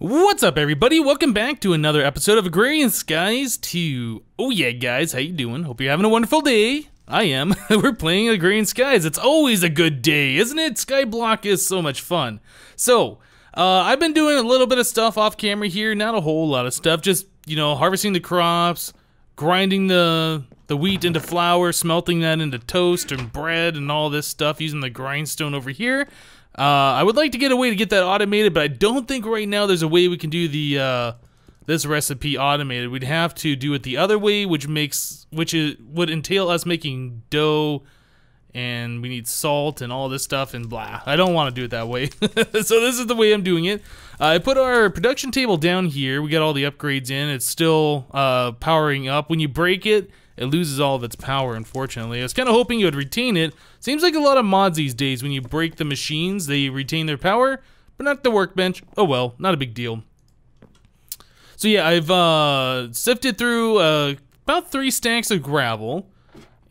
What's up, everybody? Welcome back to another episode of Agrarian Skies 2. Oh yeah, guys, how you doing? Hope you're having a wonderful day. I am. We're playing Agrarian Skies. It's always a good day, isn't it? Skyblock is so much fun. So, I've been doing a little bit of stuff off camera here. Not a whole lot of stuff. Just, you know, harvesting the crops, grinding the wheat into flour, smelting that into toast and bread and all this stuff using the grindstone over here. I would like to get a way to get that automated, but I don't think right now there's a way we can do the this recipe automated. We'd have to do it the other way, which would entail us making dough, and we need salt and all this stuff and blah. I don't want to do it that way. So this is the way I'm doing it. I put our production table down here. We got all the upgrades in. It's still powering up. When you break it, it loses all of its power, unfortunately. I was kind of hoping it would retain it. Seems like a lot of mods these days, when you break the machines, they retain their power, but not the workbench. Oh well, not a big deal. So yeah, I've sifted through about 3 stacks of gravel,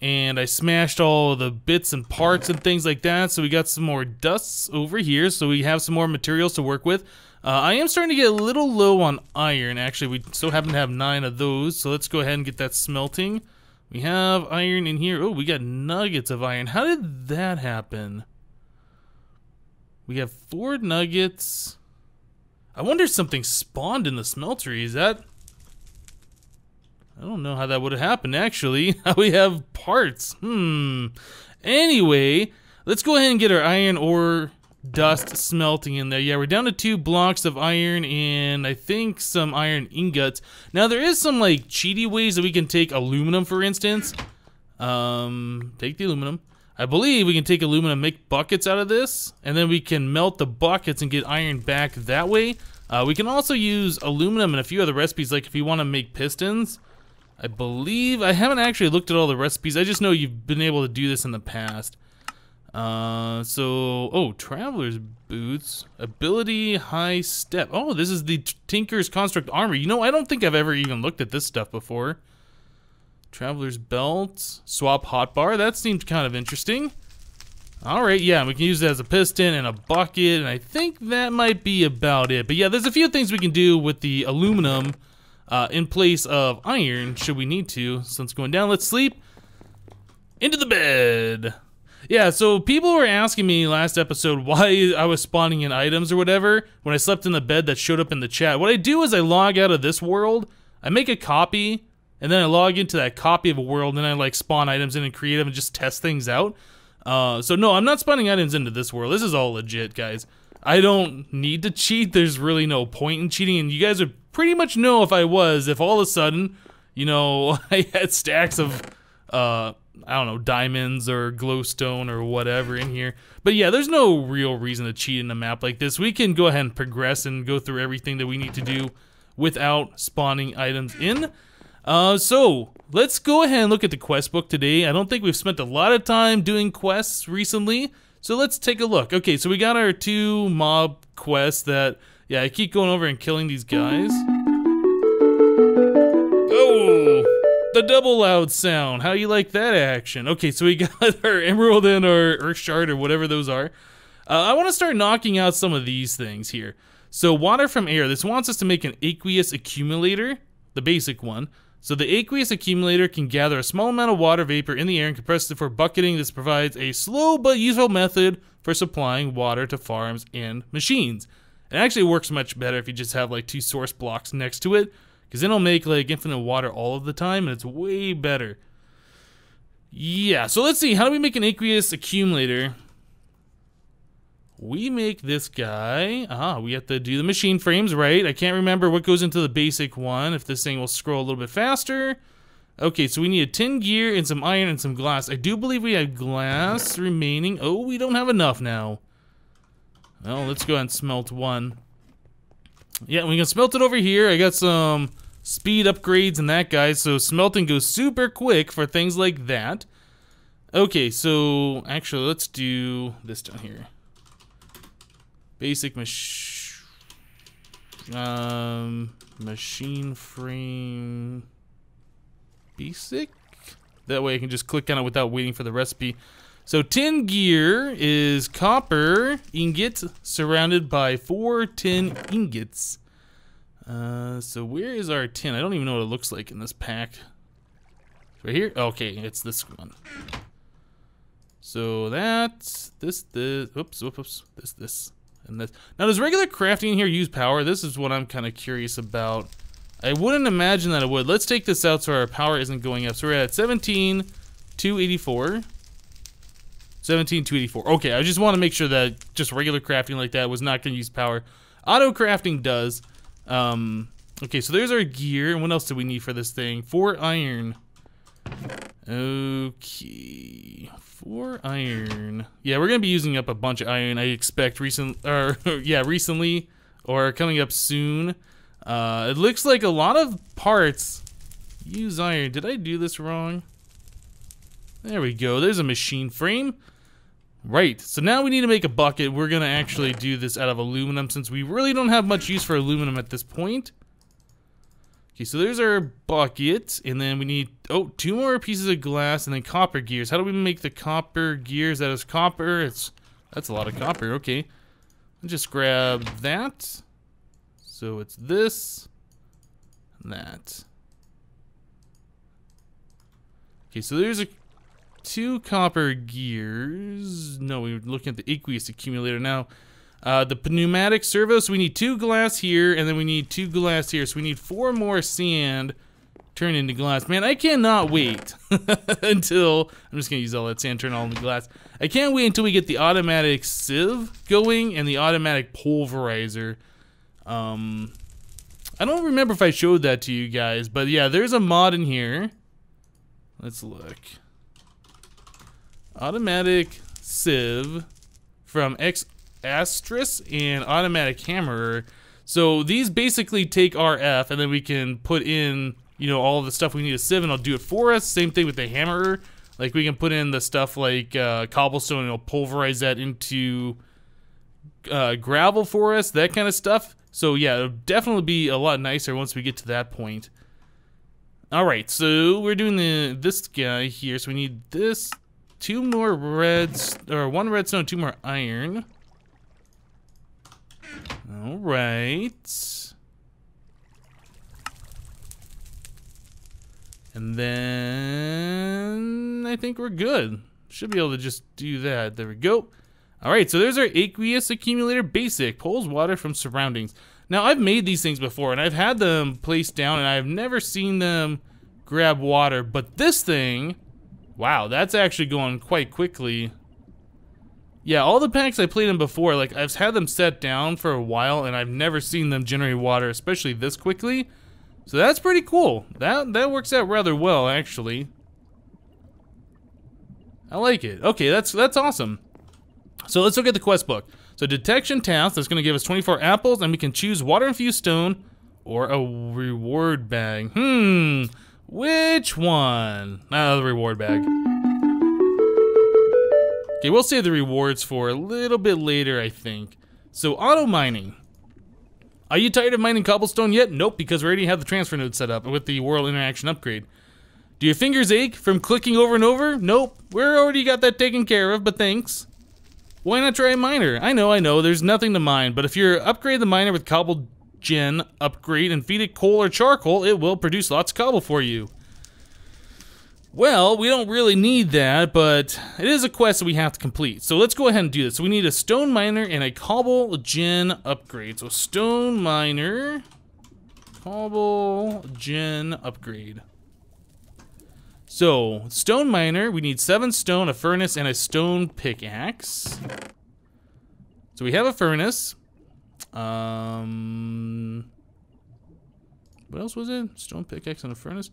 and I smashed all the bits and parts and things like that, so we got some more dusts over here, so we have some more materials to work with. I am starting to get a little low on iron. Actually, we still happen to have 9 of those, so let's go ahead and get that smelting. We have iron in here. Oh, we got nuggets of iron. How did that happen? We have 4 nuggets. I wonder if something spawned in the smeltery. Is that... I don't know how that would have happened, actually. We have parts. Anyway, let's go ahead and get our iron ore dust smelting in there. Yeah, we're down to 2 blocks of iron and I think some iron ingots. Now there is some like cheaty ways that we can take aluminum, for instance. Take the aluminum. I believe we can take aluminum, make buckets out of this, and then we can melt the buckets and get iron back that way. We can also use aluminum in a few other recipes, like if you want to make pistons. I believe, I haven't actually looked at all the recipes, I just know you've been able to do this in the past. Oh, Traveler's Boots, Ability, High Step. Oh, this is the Tinker's Construct Armor. You know, I don't think I've ever even looked at this stuff before. Traveler's Belt, Swap Hotbar, that seems kind of interesting. Alright, yeah, we can use that as a piston and a bucket, and I think that might be about it. But yeah, there's a few things we can do with the aluminum in place of iron, should we need to. Sun's going down, let's sleep. Into the bed. Yeah, so people were asking me last episode why I was spawning in items or whatever when I slept in the bed that showed up in the chat. What I do is I log out of this world, I make a copy, and then I log into that copy of a world, and then I like spawn items in and create them and just test things out. So no, I'm not spawning items into this world. This is all legit, guys. I don't need to cheat. There's really no point in cheating, and you guys would pretty much know if all of a sudden, you know, I had stacks of, I don't know, diamonds or glowstone or whatever in here. But yeah, there's no real reason to cheat in a map like this. We can go ahead and progress and go through everything that we need to do without spawning items in. So let's go ahead and look at the quest book today. I don't think we've spent a lot of time doing quests recently, so let's take a look. Okay, so we got our 2 mob quests that, yeah, I keep going over and killing these guys. Oh! The double loud sound. How you like that action? Okay, so we got our emerald and our earth shard or whatever those are. I want to start knocking out some of these things here. So water from air. This wants us to make an aqueous accumulator, the basic one. So the aqueous accumulator can gather a small amount of water vapor in the air and compress it for bucketing. This provides a slow but useful method for supplying water to farms and machines. It actually works much better if you just have like 2 source blocks next to it, because then it'll make like infinite water all of the time, and it's way better. Yeah, so let's see. How do we make an aqueous accumulator? We make this guy. We have to do the machine frames, right? I can't remember what goes into the basic one. If this thing will scroll a little bit faster. Okay, so we need a tin gear and some iron and some glass. I do believe we have glass remaining. Oh, we don't have enough now. Well, let's go ahead and smelt 1. Yeah, we can smelt it over here. I got some speed upgrades in that guy, so smelting goes super quick for things like that. Okay, so actually let's do this down here. Basic machine frame basic. That way I can just click on it without waiting for the recipe. So tin gear is copper ingot surrounded by 4 tin ingots. So where is our tin? I don't even know what it looks like in this pack. Right here? Okay, it's this one. So that's this, oops, this, and this. Now, does regular crafting here use power? This is what I'm kind of curious about. I wouldn't imagine that it would. Let's take this out so our power isn't going up. So we're at 17,284. 17,284. Okay, I just want to make sure that just regular crafting like that was not going to use power. Auto crafting does. Okay, so there's our gear. And what else do we need for this thing? 4 iron. Okay, 4 iron. Yeah, we're gonna be using up a bunch of iron. I expect recently, or coming up soon. It looks like a lot of parts use iron. Did I do this wrong? There we go. There's a machine frame. Right. So now we need to make a bucket. We're gonna actually do this out of aluminum since we really don't have much use for aluminum at this point. Okay, so there's our bucket, and then we need, 2 more pieces of glass, and then copper gears. How do we make the copper gears? That is copper. That's a lot of copper. Okay, let's just grab that. So it's this, and that. Okay, so there's 2 copper gears. No, we're looking at the aqueous accumulator now. The pneumatic servos, so we need 2 glass here, and then we need 2 glass here. So we need 4 more sand turned into glass. Man, I cannot wait until, I'm just gonna use all that sand, turn all into glass. I can't wait until we get the automatic sieve going and the automatic pulverizer. I don't remember if I showed that to you guys, but yeah, there's a mod in here. Let's look. Automatic sieve from Astris and automatic hammerer. So these basically take RF, and then we can put in, you know, all the stuff we need to sieve, and it'll do it for us. Same thing with the hammerer. Like, we can put in the stuff like cobblestone, and it'll pulverize that into gravel for us, that kind of stuff. So yeah, it'll definitely be a lot nicer once we get to that point. All right, so we're doing this guy here. So we need this, 2 more reds, or 1 redstone, 2 more iron. All right. And then I think we're good. Should be able to just do that. There we go. All right, so there's our aqueous accumulator basic. Pulls water from surroundings. Now, I've made these things before, and I've had them placed down, and I've never seen them grab water. But this thing, wow, that's actually going quite quickly. Yeah, all the packs I played in before, like, I've had them set down for a while, and I've never seen them generate water, especially this quickly. So that's pretty cool. That works out rather well, actually. I like it. Okay, that's awesome. So let's look at the quest book. So detection task, that's gonna give us 24 apples, and we can choose water-infused stone or a reward bag. Which one? The reward bag. Okay, we'll save the rewards for a little bit later, I think. So, auto mining. Are you tired of mining cobblestone yet? Nope, because we already have the transfer node set up with the world interaction upgrade. Do your fingers ache from clicking over and over? Nope, we already got that taken care of, but thanks. Why not try a miner? I know, there's nothing to mine, but if you upgrade the miner with cobble gen upgrade and feed it coal or charcoal, it will produce lots of cobble for you. Well, we don't really need that, but it is a quest that we have to complete. So let's go ahead and do this. So we need a stone miner and a cobble gen upgrade. So stone miner, cobble gen upgrade. So stone miner, we need 7 stone, a furnace, and a stone pickaxe. So we have a furnace. What else was it? Stone pickaxe and a furnace.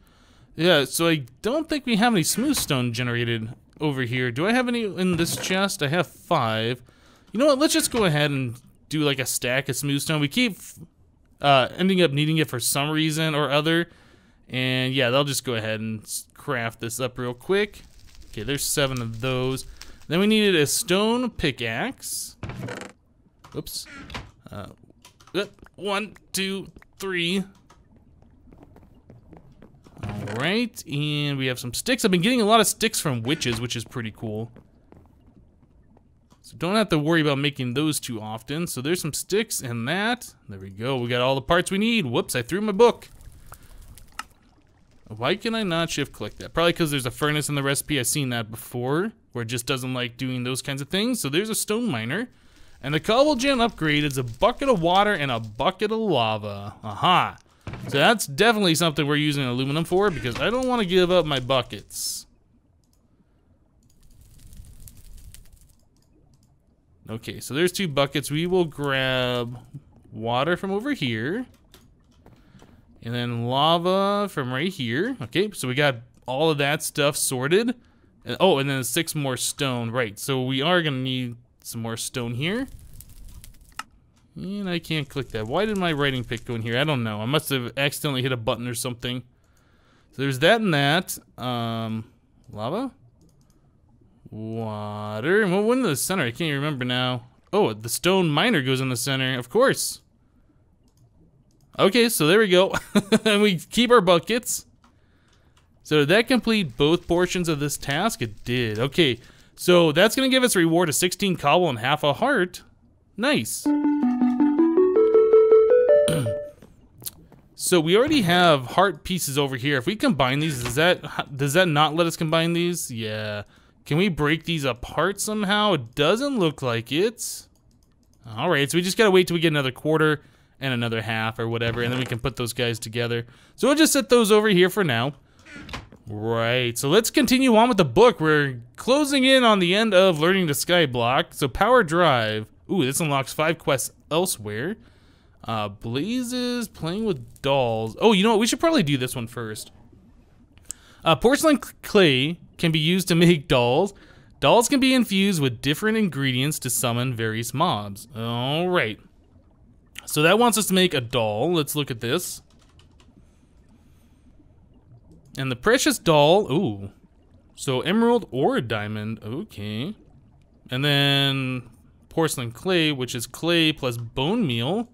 Yeah, so I don't think we have any smooth stone generated over here. Do I have any in this chest? I have 5. You know what? Let's just go ahead and do like a stack of smooth stone. We keep ending up needing it for some reason or other. And yeah, they'll just go ahead and craft this up real quick. Okay, there's 7 of those. Then we needed a stone pickaxe. Oops. 1, 2, 3. Alright, and we have some sticks. I've been getting a lot of sticks from witches, which is pretty cool. So don't have to worry about making those too often. So there's some sticks and that. There we go. We got all the parts we need. Whoops, I threw my book. Why can I not shift click that? Probably because there's a furnace in the recipe. I've seen that before, where it just doesn't like doing those kinds of things. So there's a stone miner. And the cobble gem upgrade is a bucket of water and a bucket of lava. Aha. So that's definitely something we're using aluminum for, because I don't want to give up my buckets. Okay, so there's 2 buckets. We will grab water from over here. And then lava from right here. Okay, so we got all of that stuff sorted. And, oh, and then 6 more stone. Right, so we are going to need some more stone here. And I can't click that. Why did my writing pick go in here? I don't know. I must have accidentally hit a button or something. So there's that and that. Lava. Water. And what went in the center? I can't remember now. Oh, the stone miner goes in the center. Of course. Okay, so there we go. And we keep our buckets. So did that complete both portions of this task? It did. Okay, so that's going to give us a reward of 16 cobble and half a heart. Nice. So we already have heart pieces over here. If we combine these, does that not let us combine these? Yeah. Can we break these apart somehow? It doesn't look like it. All right, so we just got to wait till we get another quarter and another half or whatever, and then we can put those guys together. So we'll just set those over here for now. Right, so let's continue on with the book. We're closing in on the end of learning the Skyblock. So power drive. Ooh, this unlocks 5 quests elsewhere. Blazes, playing with dolls. Oh, you know what? We should probably do this one first. Porcelain clay can be used to make dolls. Dolls can be infused with different ingredients to summon various mobs. All right. So that wants us to make a doll. Let's look at this. And the precious doll, ooh. So emerald or a diamond, okay. And then porcelain clay, which is clay plus bone meal.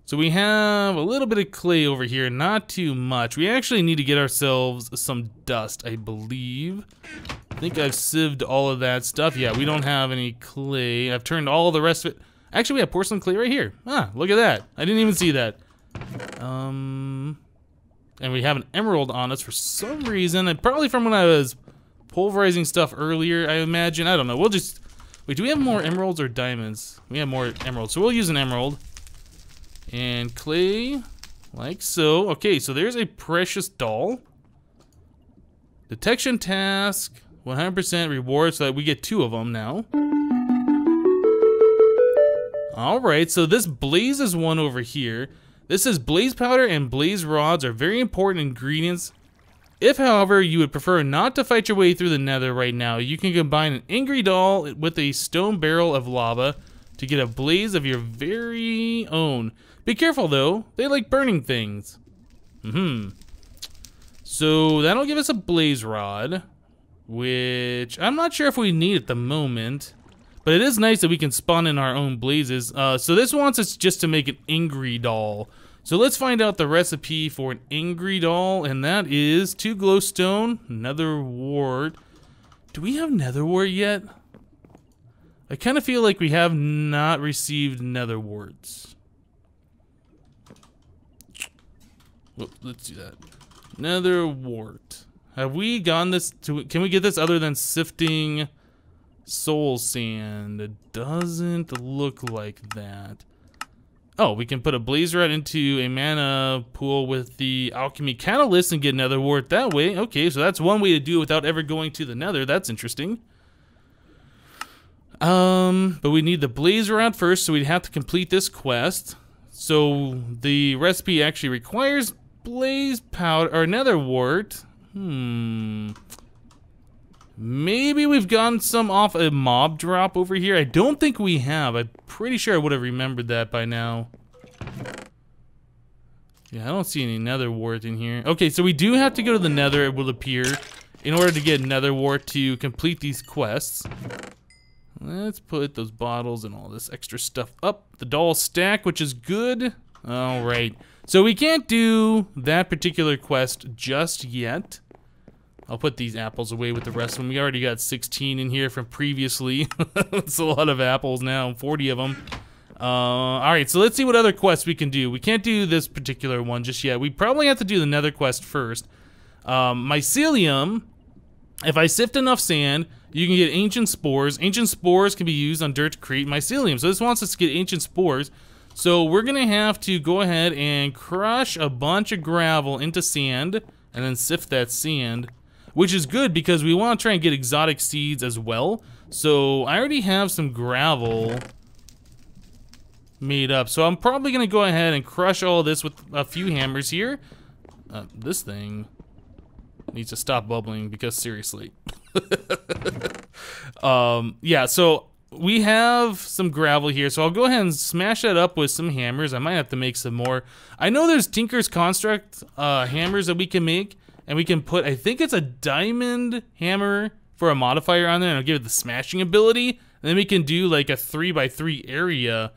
So we have a little bit of clay over here, not too much. We actually need to get ourselves some dust, I believe. I think I've sieved all of that stuff. Yeah, we don't have any clay. I've turned all the rest of it. Actually, we have porcelain clay right here. Ah, look at that. I didn't even see that. And we have an emerald on us for some reason. And probably from when I was pulverizing stuff earlier, I imagine. I don't know. We'll just... Wait, do we have more emeralds or diamonds? We have more emeralds. So we'll use an emerald. And clay, like so. Okay, so there's a precious doll. Detection task, 100% reward, so that we get 2 of them now. Alright, so this blazes one over here. This says blaze powder and blaze rods are very important ingredients. If, however, you would prefer not to fight your way through the nether right now, you can combine an angry doll with a stone barrel of lava to get a blaze of your very own. Be careful though, they like burning things. So that'll give us a blaze rod, which I'm not sure if we need at the moment. But it is nice that we can spawn in our own blazes. So this wants us just to make an angry doll. So let's find out the recipe for an angry doll, and that is 2 glowstone, nether wart. Do we have nether wart yet? I kind of feel like we have not received nether warts. Whoop, let's do that. Nether wart. Have we gone this to? Can we get this other than sifting soul sand? It doesn't look like that. Oh, we can put a blaze rod into a mana pool with the alchemy catalyst and get nether wart that way. Okay, so that's one way to do it without ever going to the nether. That's interesting. But we need the blaze rod first, so we'd have to complete this quest. So the recipe actually requires blaze powder or nether wart. Maybe we've gotten some off a mob drop over here. I don't think we have. I'm pretty sure I would have remembered that by now. Yeah, I don't see any nether wart in here. Okay, so we do have to go to the nether, it will appear, in order to get nether wart to complete these quests. Let's put those bottles and all this extra stuff up. The doll stack, which is good. All right. So we can't do that particular quest just yet. I'll put these apples away with the rest of them. We already got 16 in here from previously. It's a lot of apples now, 40 of them. Alright, so let's see what other quests we can do. We can't do this particular one just yet. We probably have to do the nether quest first. Mycelium, if I sift enough sand, you can get ancient spores. Ancient spores can be used on dirt to create mycelium. So this wants us to get ancient spores. So we're gonna have to go ahead and crush a bunch of gravel into sand and then sift that sand, which is good because we want to try and get exotic seeds as well. So I already have some gravel made up. So I'm probably gonna go ahead and crush all this with a few hammers here. This thing needs to stop bubbling because seriously. Yeah, so we have some gravel here, so I'll go ahead and smash that up with some hammers. I might have to make some more. I know there's Tinker's Construct hammers that we can make, and we can put, I think it's a diamond hammer for a modifier on there, and I'll give it the smashing ability, and then we can do like a 3x3 area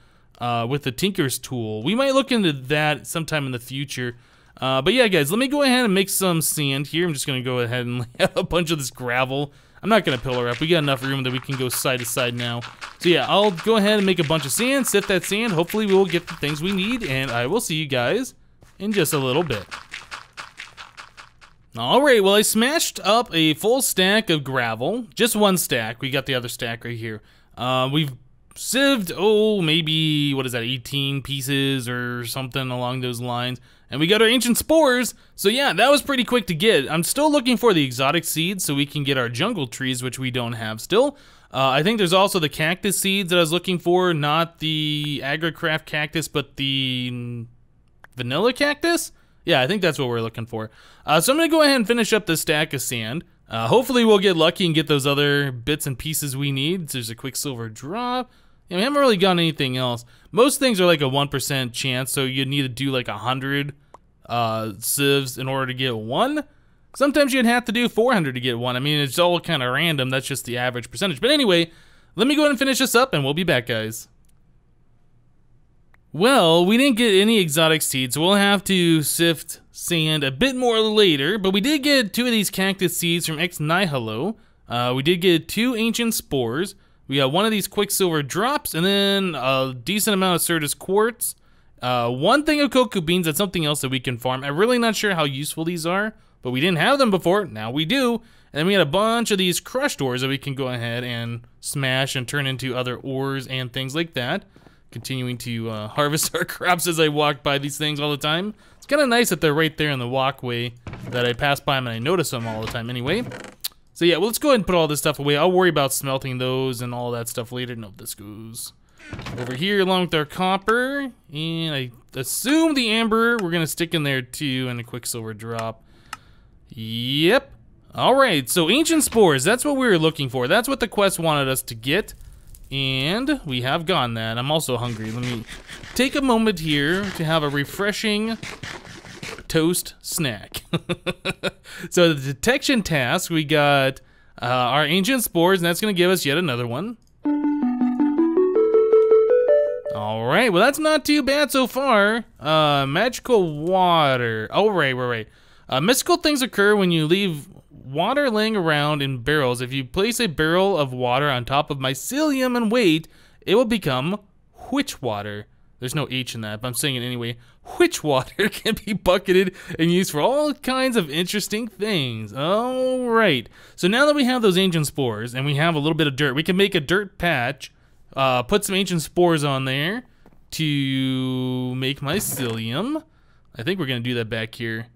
with the Tinker's tool. We might look into that sometime in the future. But yeah, guys, let me go ahead and make some sand here. I'm just gonna go ahead and lay out a bunch of this gravel. I'm not gonna pillar up. We got enough room that we can go side to side now. So yeah, I'll go ahead and make a bunch of sand, sift that sand. Hopefully we will get the things we need, and I will see you guys in just a little bit. Alright, well I smashed up a full stack of gravel. Just one stack. We got the other stack right here. We've sieved, maybe, what is that, 18 pieces or something along those lines. And we got our ancient spores, so yeah, that was pretty quick to get. I'm still looking for the exotic seeds so we can get our jungle trees, which we don't have still. I think there's also the cactus seeds that I was looking for, not the agricraft cactus, but the vanilla cactus? Yeah, I think that's what we're looking for. So I'm gonna go ahead and finish up this stack of sand. Hopefully we'll get lucky and get those other bits and pieces we need. There's a quicksilver drop. Yeah, we haven't really gotten anything else. Most things are like a 1% chance, so you'd need to do like 100 sieves in order to get one. Sometimes you'd have to do 400 to get one. I mean, it's all kind of random. That's just the average percentage. But anyway, let me go ahead and finish this up, and we'll be back, guys. Well, we didn't get any exotic seeds, so we'll have to sift sand a bit more later. But we did get 2 of these cactus seeds from Ex Nihilo. We did get 2 ancient spores. We got 1 of these quicksilver drops, and then a decent amount of Certus quartz. 1 thing of cocoa beans. That's something else that we can farm. I'm really not sure how useful these are, but we didn't have them before. Now we do. And then we had a bunch of these crushed ores that we can go ahead and smash and turn into other ores and things like that. Continuing to harvest our crops as I walk by these things all the time. It's kind of nice that they're right there in the walkway that I pass by them and I notice them all the time anyway. So yeah, well, let's go ahead and put all this stuff away. I'll worry about smelting those and all that stuff later. No, this goes over here along with our copper. And I assume the amber we're going to stick in there too, and a quicksilver drop. Yep. Alright, so ancient spores, that's what we were looking for. That's what the quest wanted us to get. And we have gotten that. I'm also hungry. Let me take a moment here to have a refreshing toast snack. So the detection task, we got our ancient spores, and that's going to give us yet another one. Alright, well that's not too bad so far. Magical water. Oh, right. Mystical things occur when you leave water laying around in barrels. If you place a barrel of water on top of mycelium and wait, it will become witch water. There's no H in that, but I'm saying it anyway. Witch water can be bucketed and used for all kinds of interesting things. Alright, so now that we have those ancient spores and we have a little bit of dirt, we can make a dirt patch, put some ancient spores on there to make mycelium. I think we're going to do that back here.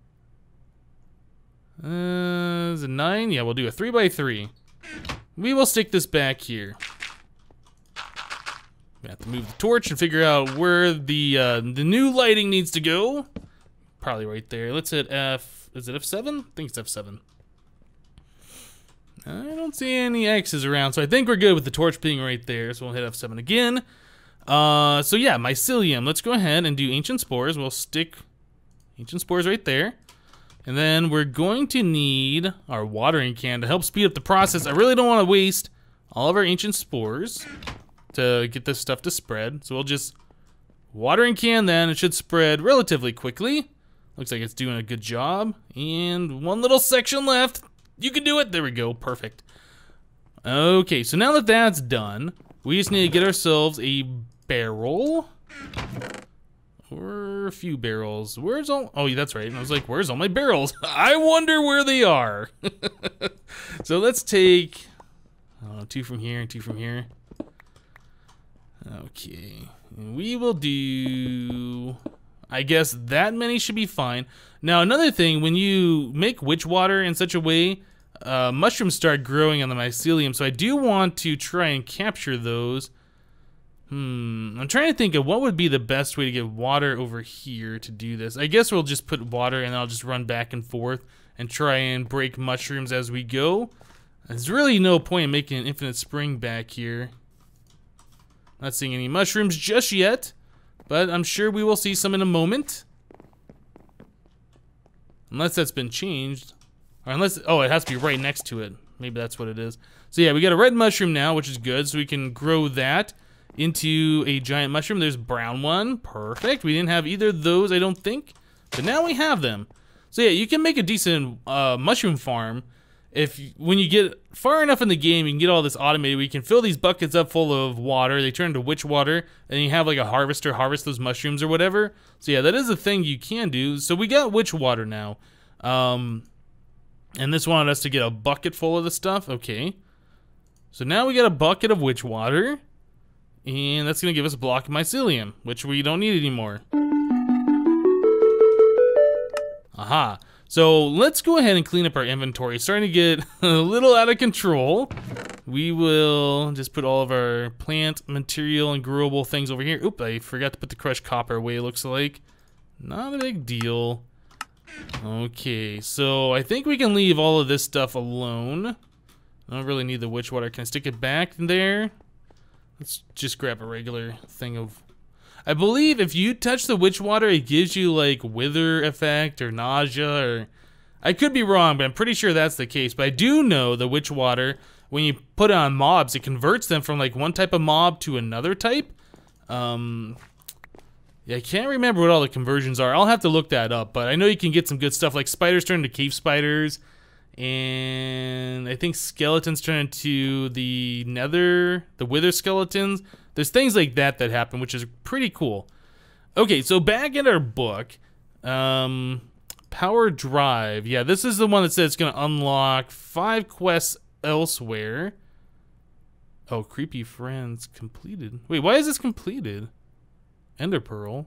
Is it 9? Yeah, we'll do a 3x3. We will stick this back here. We have to move the torch and figure out where the new lighting needs to go. Probably right there. Let's hit F. Is it F7? I think it's F7. I don't see any X's around, so I think we're good with the torch being right there. So we'll hit F7 again. So yeah, mycelium. Let's go ahead and do ancient spores. We'll stick ancient spores right there. And then we're going to need our watering can to help speed up the process. I really don't want to waste all of our ancient spores to get this stuff to spread. So we'll just watering can then. It should spread relatively quickly. Looks like it's doing a good job. And 1 little section left. You can do it. There we go. Perfect. Okay, so now that that's done, we just need to get ourselves a barrel. Or a few barrels. Where's all... Oh, yeah, that's right. I was like, where's all my barrels? I wonder where they are. So let's take... 2 from here and 2 from here. Okay. And we will do... I guess that many should be fine. Now, another thing, when you make witch water in such a way, mushrooms start growing on the mycelium, so I do want to try and capture those. I'm trying to think of what would be the best way to get water over here to do this. I guess we'll just put water and I'll just run back and forth and try and break mushrooms as we go. There's really no point in making an infinite spring back here. Not seeing any mushrooms just yet, but I'm sure we will see some in a moment. Unless that's been changed. Or unless, oh, it has to be right next to it. Maybe that's what it is. So yeah, we got a red mushroom now, which is good, so we can grow that into a giant mushroom. There's a brown one. Perfect. We didn't have either of those, I don't think. But now we have them. So yeah, you can make a decent mushroom farm. When you get far enough in the game, you can get all this automated. We can fill these buckets up full of water. They turn into witch water. And you have like a harvester harvest those mushrooms or whatever. So yeah, that is a thing you can do. So we got witch water now. And this wanted us to get a bucket full of the stuff. Okay. So now we got a bucket of witch water. And that's going to give us a block of mycelium, which we don't need anymore. Aha. So let's go ahead and clean up our inventory. It's starting to get a little out of control. We will just put all of our plant material and growable things over here. Oop, I forgot to put the crushed copper away, it looks like. Not a big deal. Okay, so I think we can leave all of this stuff alone. I don't really need the witch water. Can I stick it back in there? Let's just grab a regular thing of... I believe if you touch the witch water, it gives you like wither effect or nausea or... I could be wrong, but I'm pretty sure that's the case. But I do know the witch water, when you put it on mobs, it converts them from like one type of mob to another type. Yeah, I can't remember what all the conversions are. I'll have to look that up, but I know you can get some good stuff like spiders turn into cave spiders. And I think skeletons turn into the wither skeletons. There's things like that that happen, which is pretty cool. Okay, so back in our book, Power Drive. Yeah, this is the one that says it's going to unlock 5 quests elsewhere. Oh, creepy friends completed. Wait, why is this completed? Ender Pearl.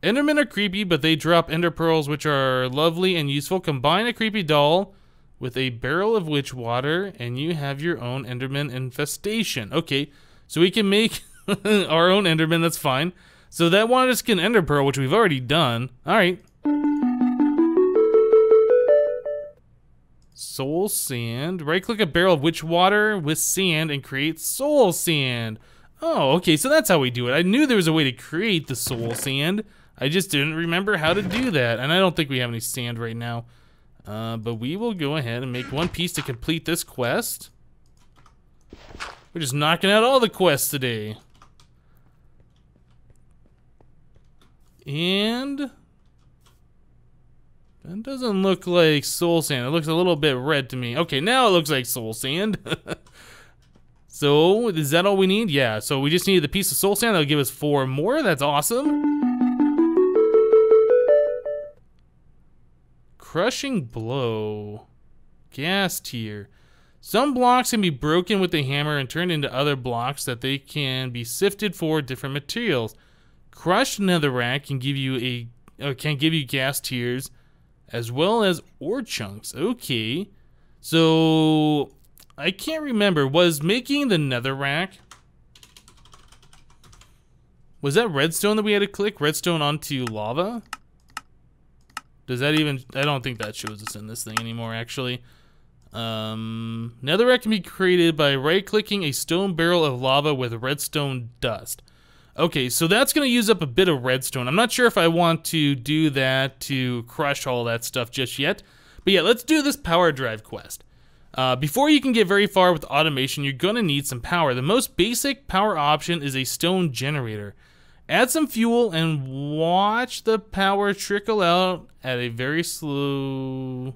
Endermen are creepy, but they drop Ender Pearls, which are lovely and useful. Combine a creepy doll with a barrel of witch water, and you have your own Enderman infestation. Okay, so we can make our own Enderman, that's fine. So that wanted us to get an Ender Pearl, which we've already done. Alright. Soul Sand. Right-click a barrel of witch water with sand and create Soul Sand. Oh, okay, so that's how we do it. I knew there was a way to create the Soul Sand. I just didn't remember how to do that. And I don't think we have any sand right now. But we will go ahead and make one piece to complete this quest. We're just knocking out all the quests today. And that doesn't look like soul sand. It looks a little bit red to me. Okay, now it looks like soul sand. So, is that all we need? Yeah, so we just need the piece of soul sand. That'll give us 4 more. That's awesome. Crushing blow. Gas tier. Some blocks can be broken with a hammer and turned into other blocks that they can be sifted for different materials. Crushed netherrack can give you gas tiers as well as ore chunks. Okay. So I can't remember. Was making the netherrack, was that redstone that we had to click? Redstone onto lava? Does that even... I don't think that shows us in this thing anymore, actually. Netherrack can be created by right-clicking a stone barrel of lava with redstone dust. Okay, so that's going to use up a bit of redstone. I'm not sure if I want to do that to crush all that stuff just yet. But yeah, let's do this power drive quest. Before you can get very far with automation, you're going to need some power. The most basic power option is a stone generator. Add some fuel and watch the power trickle out at a very slow...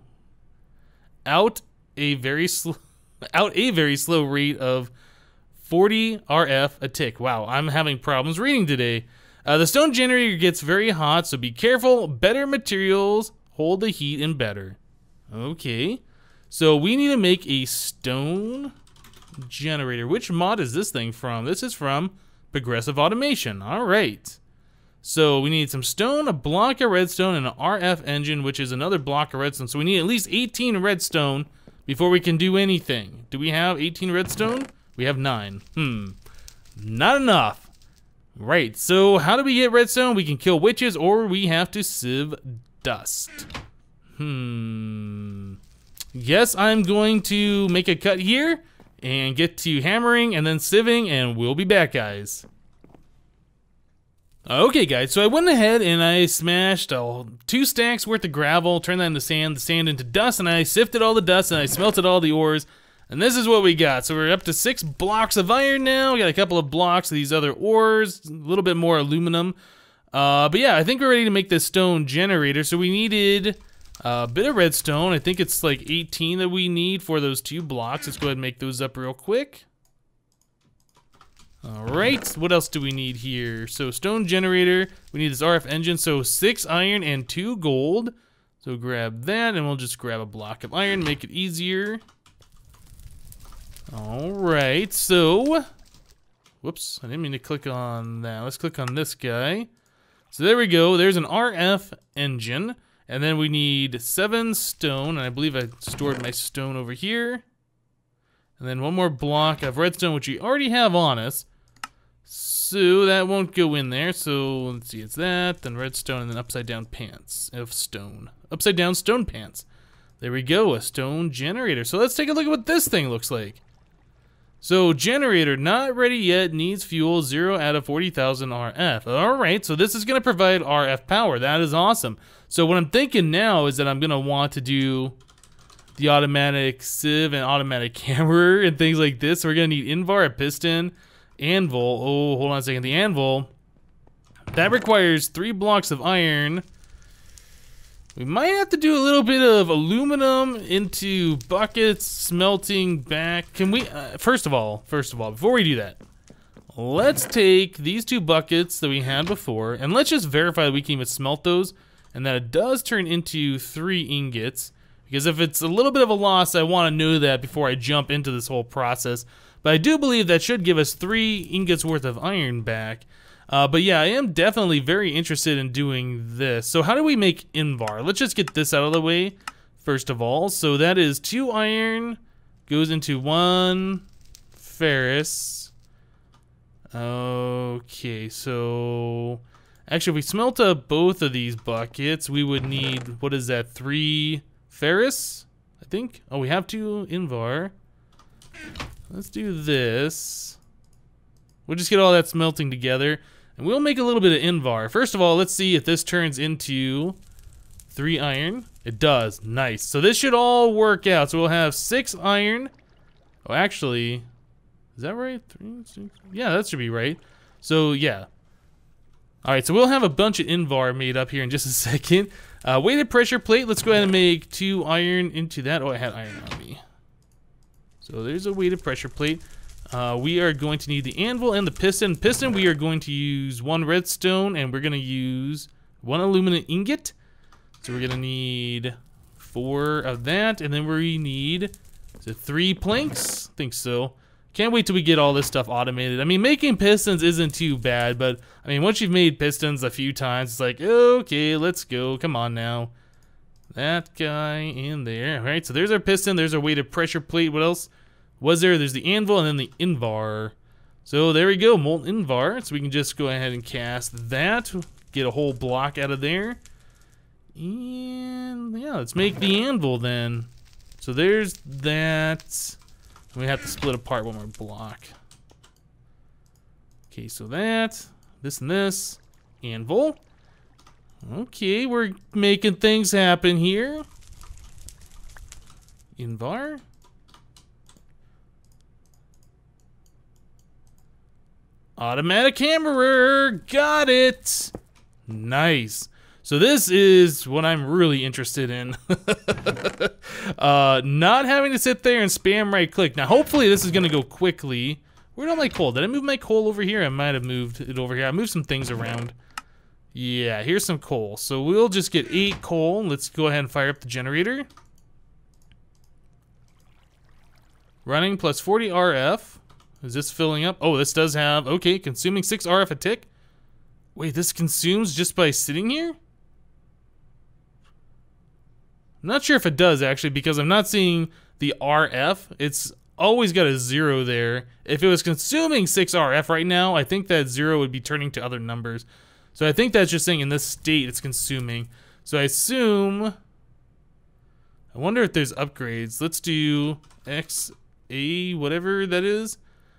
a very slow rate of 40 RF a tick. Wow, I'm having problems reading today. The stone generator gets very hot, so be careful. Better materials hold the heat in better. Okay, so we need to make a stone generator. Which mod is this thing from? This is from Progressive Automation. All right. So we need some stone, a block of redstone, and an RF engine, which is another block of redstone. So we need at least 18 redstone before we can do anything. Do we have 18 redstone? We have 9. Not enough. Right, so how do we get redstone? We can kill witches, or we have to sieve dust. Yes, I'm going to make a cut here and get to hammering and then sieving, and we'll be back, guys. Okay, guys, so I went ahead and I smashed 2 stacks worth of gravel, turned that into sand, the sand into dust, and I sifted all the dust and I smelted all the ores. And this is what we got. So we're up to 6 blocks of iron now. We got a couple of blocks of these other ores, a little bit more aluminum. But yeah, I think we're ready to make this stone generator. So we needed a bit of redstone. I think it's like 18 that we need for those 2 blocks. Let's go ahead and make those up real quick. All right, what else do we need here? So stone generator, we need this RF engine. So 6 iron and 2 gold. So grab that and we'll just grab a block of iron, make it easier. All right, so, whoops, I didn't mean to click on that. Let's click on this guy. So there we go, there's an RF engine. And then we need 7 stone, and I believe I stored my stone over here. And then 1 more block of redstone, which we already have on us. So that won't go in there. So let's see, it's that, then redstone, and then upside down pants of stone. Upside down stone pants. There we go, a stone generator. So let's take a look at what this thing looks like. So generator, not ready yet, needs fuel, 0 out of 40,000 RF. All right, so this is gonna provide RF power. That is awesome. So what I'm thinking now is that I'm gonna want to do the automatic sieve and automatic hammer and things like this. So we're gonna need Invar, a piston, anvil. Oh, hold on a second. The anvil, that requires 3 blocks of iron. We might have to do a little bit of aluminum into buckets, smelting back. Can we, first of all, before we do that, let's take these 2 buckets that we had before, and let's just verify that we can even smelt those, and that it does turn into 3 ingots. Because if it's a little bit of a loss, I want to know that before I jump into this whole process. But I do believe that should give us 3 ingots worth of iron back. But yeah, I am definitely very interested in doing this. So how do we make Invar? Let's just get this out of the way first of all. So that is 2 iron goes into 1 ferrous. Okay, so actually if we smelt up both of these buckets, we would need, what is that, 3 ferrous, I think? Oh, we have 2 Invar. Let's do this. We'll just get all that smelting together. And we'll make a little bit of Invar. First of all, let's see if this turns into 3 iron. It does. Nice. So this should all work out. So we'll have 6 iron. Oh, actually, is that right? 3, 6. Yeah, that should be right. So, yeah. All right, so we'll have a bunch of Invar made up here in just a second. Weighted pressure plate. Let's go ahead and make 2 iron into that. Oh, I had iron on me. So there's a weighted pressure plate. We are going to need the anvil and the piston. Piston, we are going to use 1 redstone, and we're going to use 1 aluminum ingot. So we're going to need 4 of that, and then we need, is it 3 planks? I think so. Can't wait till we get all this stuff automated. I mean, making pistons isn't too bad, but I mean, once you've made pistons a few times, it's like, okay, let's go. Come on now. That guy in there. All right, so there's our piston. There's our weighted pressure plate. What else was there? There's the anvil and then the Invar. So there we go, molten Invar. So we can just go ahead and cast that. Get a whole block out of there. And yeah, let's make the anvil then. So there's that. We have to split apart 1 more block. Okay, so that, this and this, anvil. Okay, we're making things happen here. Invar. Automatic hammerer, got it. Nice. So this is what I'm really interested in. Not having to sit there and spam right click. Now hopefully this is gonna go quickly. Where'd all my coal? Did I move my coal over here? I might have moved it over here. I moved some things around. Yeah, here's some coal. So we'll just get 8 coal. Let's go ahead and fire up the generator. Running plus 40 RF. Is this filling up? Oh, this does have, okay, consuming 6 RF a tick. Wait, this consumes just by sitting here? I'm not sure if it does actually, because I'm not seeing the RF. It's always got a 0 there. If it was consuming 6 RF right now, I think that 0 would be turning to other numbers. So I think that's just saying in this state it's consuming. So I assume, I wonder if there's upgrades. Let's do XA, whatever that is.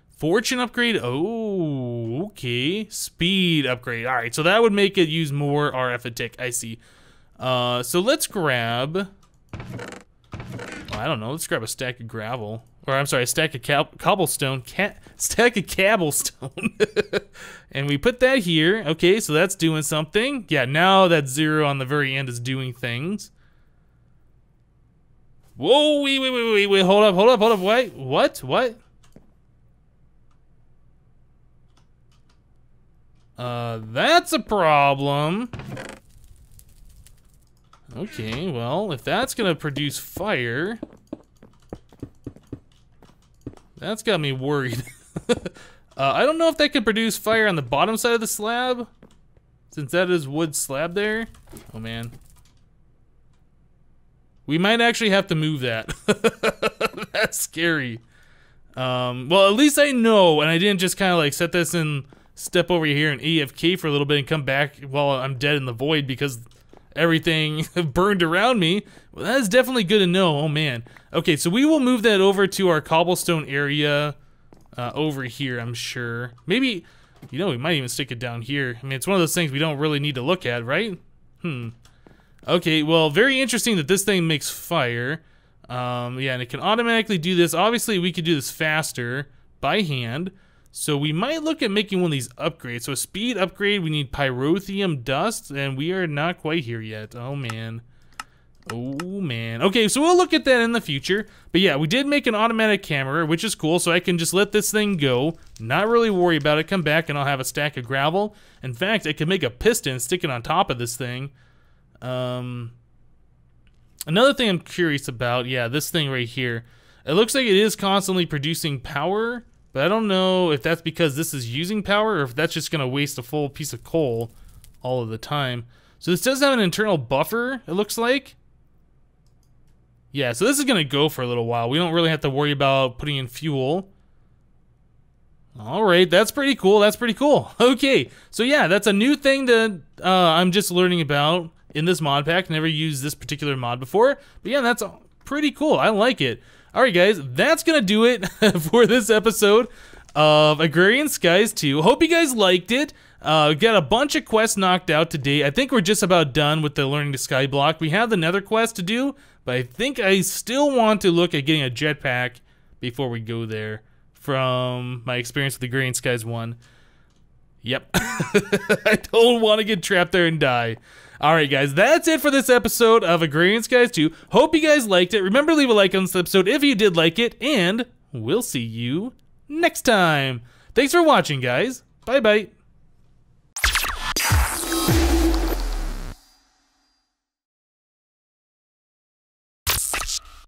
Fortune upgrade, oh, okay. Speed upgrade, all right, so that would make it use more RF a tick, I see. So let's grab, I don't know, let's grab a stack of gravel. Or I'm sorry, a stack of cobblestone, stack of cobblestone. And we put that here, okay, so that's doing something. Yeah, now that 0 on the very end is doing things. Whoa, wait, hold up, wait, what? That's a problem. Okay, well, if that's gonna produce fire, that's got me worried. I don't know if that could produce fire on the bottom side of the slab, since that is wood slab there. Oh man. We might actually have to move that. That's scary. Well, at least I know, and I didn't just kind of like set this in, step over here and AFK for a little bit and come back while I'm dead in the void because everything burned around me. Well, that is definitely good to know. Oh man. Okay, so we will move that over to our cobblestone area over here, I'm sure. Maybe, you know, we might even stick it down here. I mean, it's one of those things we don't really need to look at, right? Okay, well, very interesting that this thing makes fire. Yeah, and it can automatically do this. Obviously, we could do this faster by hand. So we might look at making one of these upgrades. So a speed upgrade, we need pyrotheum dust, and we are not quite here yet. Oh man. Oh man. Okay, so we'll look at that in the future. But yeah, we did make an automatic camera, which is cool, so I can just let this thing go, not really worry about it, come back and I'll have a stack of gravel. In fact, I could make a piston, stick it on top of this thing. Another thing I'm curious about, yeah, this thing right here. It looks like it is constantly producing power, but I don't know if that's because this is using power or if that's just gonna waste a full piece of coal all of the time. So this does have an internal buffer, it looks like. Yeah, so this is gonna go for a little while. We don't really have to worry about putting in fuel. All right, that's pretty cool, that's pretty cool. Okay, so yeah, that's a new thing that I'm just learning about in this mod pack. Never used this particular mod before, but yeah, that's pretty cool. I like it. All right, guys, that's gonna do it for this episode of Agrarian Skies 2. Hope you guys liked it. Got a bunch of quests knocked out today. I think we're just about done with the Learning to Sky block. We have the Nether quest to do, but I think I still want to look at getting a jetpack before we go there from my experience with Agrarian Skies 1. Yep. I don't want to get trapped there and die. Alright guys, that's it for this episode of Agrarian Skies 2. Hope you guys liked it. Remember to leave a like on this episode if you did like it, and we'll see you next time. Thanks for watching, guys. Bye-bye.